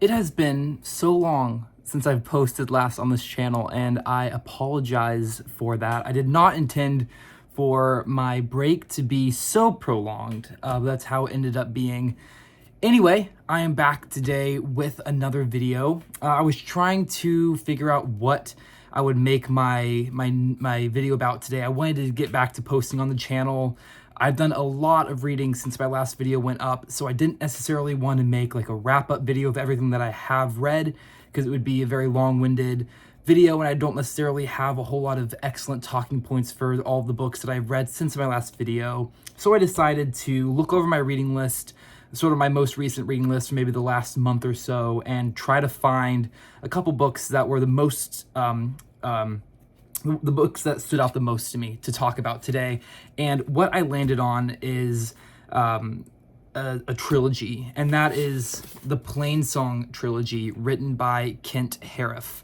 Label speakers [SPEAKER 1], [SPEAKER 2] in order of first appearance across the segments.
[SPEAKER 1] It has been so long since I've posted last on this channel, and I apologize for that. I did not intend for my break to be so prolonged. That's how it ended up being. Anyway, I am back today with another video. I was trying to figure out what I would make my video about today. I wanted to get back to posting on the channel. I've done a lot of reading since my last video went up, so I didn't necessarily want to make like a wrap-up video of everything that I have read, because it would be a very long-winded video, and I don't necessarily have a whole lot of excellent talking points for all the books that I've read since my last video. So I decided to look over my reading list, sort of my most recent reading list for maybe the last month or so, and try to find a couple books that were the most the books that stood out the most to me to talk about today. And what I landed on is a trilogy, and that is the Plainsong Trilogy, written by Kent Haruf.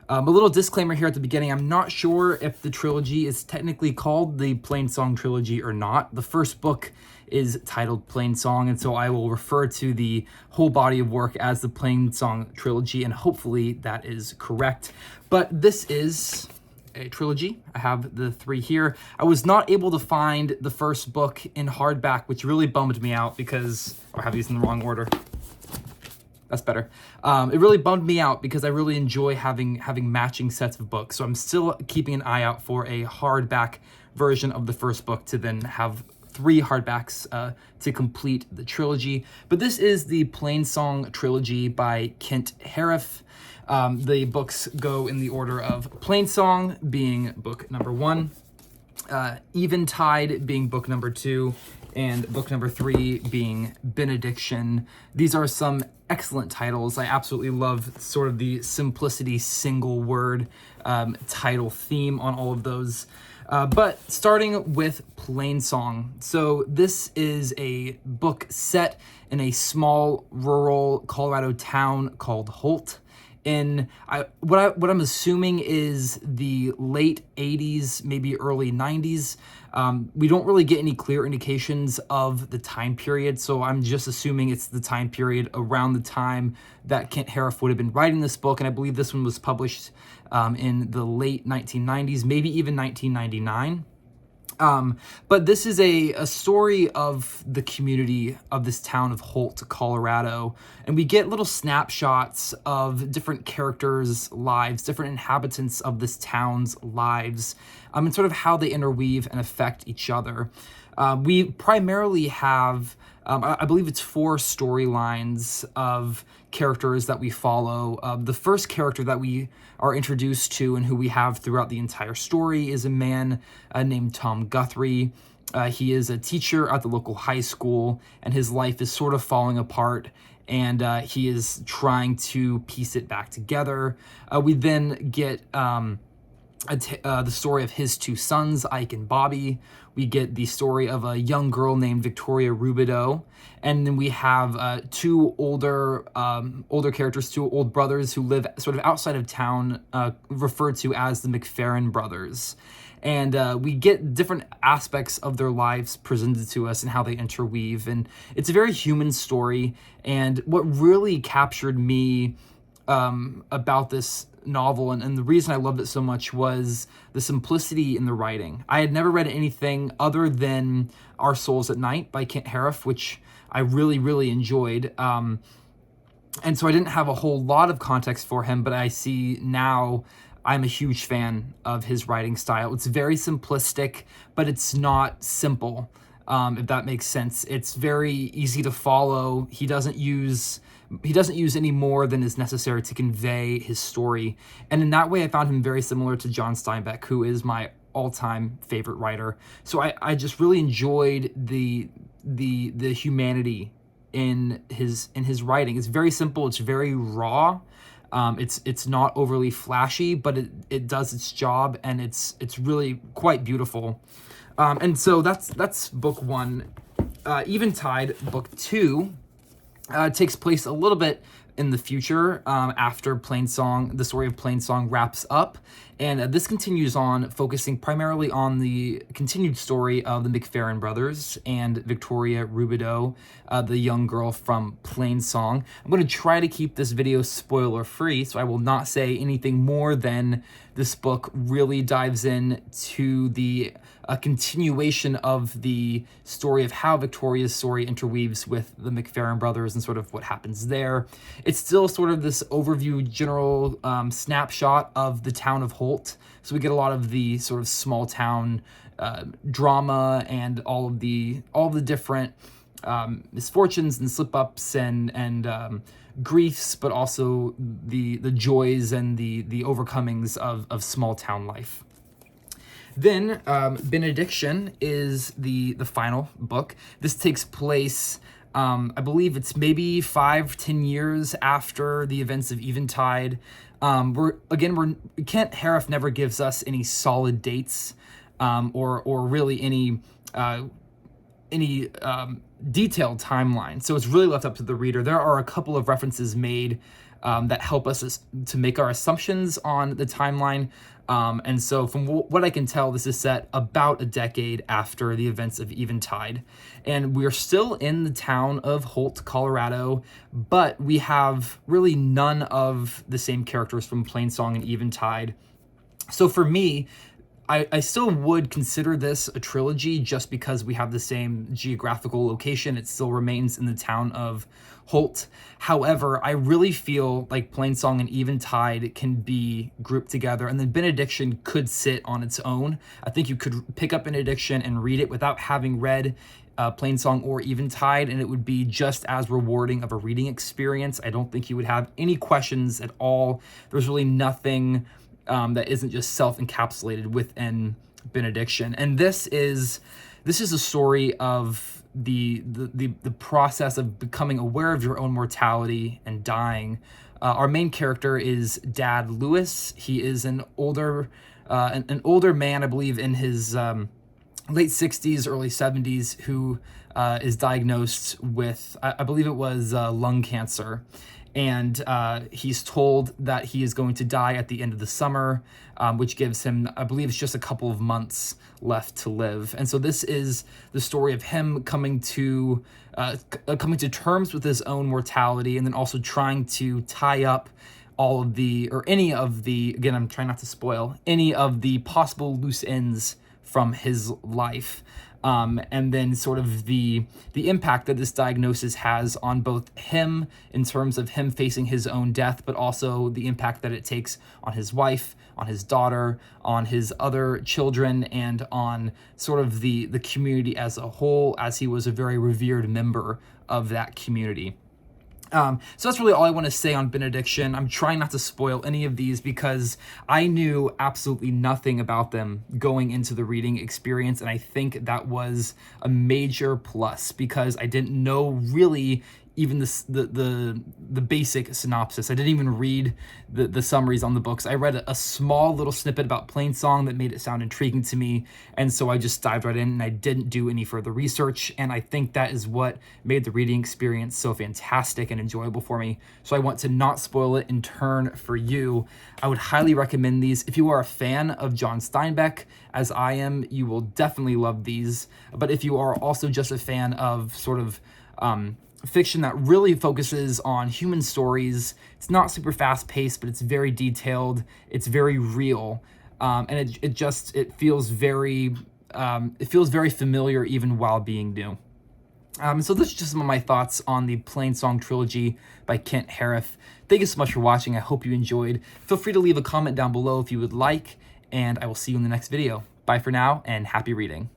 [SPEAKER 1] A little disclaimer here at the beginning: I'm not sure if the trilogy is technically called the Plainsong Trilogy or not. The first book is titled Plainsong, and so I will refer to the whole body of work as the Plainsong Trilogy, and hopefully that is correct. But this is a trilogy. I have the three here. I was not able to find the first book in hardback, which really bummed me out because I have these in the wrong order. That's better. It really bummed me out because I really enjoy having matching sets of books. So I'm still keeping an eye out for a hardback version of the first book to then have three hardbacks to complete the trilogy. But this is the Plainsong Trilogy by Kent Haruf. The books go in the order of Plainsong being book number 1, Eventide being book number 2, and book number 3 being Benediction. These are some excellent titles. I absolutely love sort of the simplicity, single word title theme on all of those. But starting with Plainsong. So this is a book set in a small rural Colorado town called Holt. What I'm assuming is the late 80s, maybe early 90s. We don't really get any clear indications of the time period, so I'm just assuming it's the time period around the time that Kent Haruf would have been writing this book, and I believe this one was published in the late 1990s, maybe even 1999. But this is a story of the community of this town of Holt, Colorado, and we get little snapshots of different characters' lives, different inhabitants of this town's lives, and sort of how they interweave and affect each other. We primarily have, I believe it's 4 storylines of characters that we follow. The first character that we are introduced to and who we have throughout the entire story is a man named Tom Guthrie. He is a teacher at the local high school, and his life is sort of falling apart, and he is trying to piece it back together. We then get the story of his 2 sons, Ike and Bobby. We get the story of a young girl named Victoria Rubidoux, and then we have 2 older characters, 2 old brothers who live sort of outside of town, referred to as the McFerrin brothers. And we get different aspects of their lives presented to us and how they interweave, and it's a very human story. And what really captured me about this novel, and the reason I loved it so much, was the simplicity in the writing. I had never read anything other than Our Souls at Night by Kent Haruf, which I really enjoyed. And so I didn't have a whole lot of context for him, but I see now I'm a huge fan of his writing style. It's very simplistic, but it's not simple, if that makes sense. It's very easy to follow. He doesn't use any more than is necessary to convey his story. And in that way, I found him very similar to John Steinbeck, who is my all-time favorite writer. So I just really enjoyed the humanity in his writing. It's very simple. It's very raw. It's not overly flashy, but it does its job, and it's really quite beautiful. And so that's book 1. Eventide, book 2, takes place a little bit in the future, after Plainsong, the story of Plainsong wraps up. And this continues on, focusing primarily on the continued story of the McFerrin brothers and Victoria Rubidoux, the young girl from Plainsong. I'm going to try to keep this video spoiler-free, so I will not say anything more than this book really dives in to the continuation of the story of how Victoria's story interweaves with the McFerrin brothers and sort of what happens there. It's still sort of this overview, general snapshot of the town of Holt. So we get a lot of the sort of small town drama and all the different misfortunes and slip-ups and griefs, but also the joys and the overcomings of small town life. Then Benediction is the final book. This takes place, I believe it's maybe 5-10 years after the events of Eventide. Kent Haruf never gives us any solid dates, or really any detailed timeline. So it's really left up to the reader. There are a couple of references made that help us to make our assumptions on the timeline. And so from what I can tell, this is set about a decade after the events of Eventide. And we're still in the town of Holt, Colorado, but we have really none of the same characters from Plainsong and Eventide. So for me, I still would consider this a trilogy just because we have the same geographical location. It still remains in the town of Holt. However, I really feel like Plainsong and Eventide can be grouped together, and then Benediction could sit on its own. I think you could pick up Benediction and read it without having read Plainsong or Eventide, and it would be just as rewarding of a reading experience. I don't think you would have any questions at all. There's really nothing that isn't just self-encapsulated within Benediction. And this is a story of the process of becoming aware of your own mortality and dying. Our main character is Dad Lewis. He is an older man, I believe, in his late 60s, early 70s, who is diagnosed with, I believe it was lung cancer. And he's told that he is going to die at the end of the summer, which gives him, I believe it's just a couple of months left to live. And so this is the story of him coming to terms with his own mortality, and then also trying to tie up all of any of the, again, I'm trying not to spoil, any of the possible loose ends from his life. And then sort of the impact that this diagnosis has on both him in terms of him facing his own death, but also the impact that it takes on his wife, on his daughter, on his other children, and on sort of the community as a whole, as he was a very revered member of that community. So that's really all I want to say on Benediction. I'm trying not to spoil any of these because I knew absolutely nothing about them going into the reading experience, and I think that was a major plus because I didn't know really even the basic synopsis. I didn't even read the summaries on the books. I read a small little snippet about Plainsong that made it sound intriguing to me, and so I just dived right in and I didn't do any further research, and I think that is what made the reading experience so fantastic and enjoyable for me. So I want to not spoil it in turn for you. I would highly recommend these. If you are a fan of John Steinbeck, as I am, you will definitely love these. But if you are also just a fan of sort of fiction that really focuses on human stories, it's not super fast-paced, but it's very detailed, it's very real, and it feels very familiar even while being new. So this is just some of my thoughts on the Plainsong Trilogy by Kent Haruf. Thank you so much for watching. I hope you enjoyed. Feel free to leave a comment down below if you would like, and I will see you in the next video. Bye for now, and happy reading.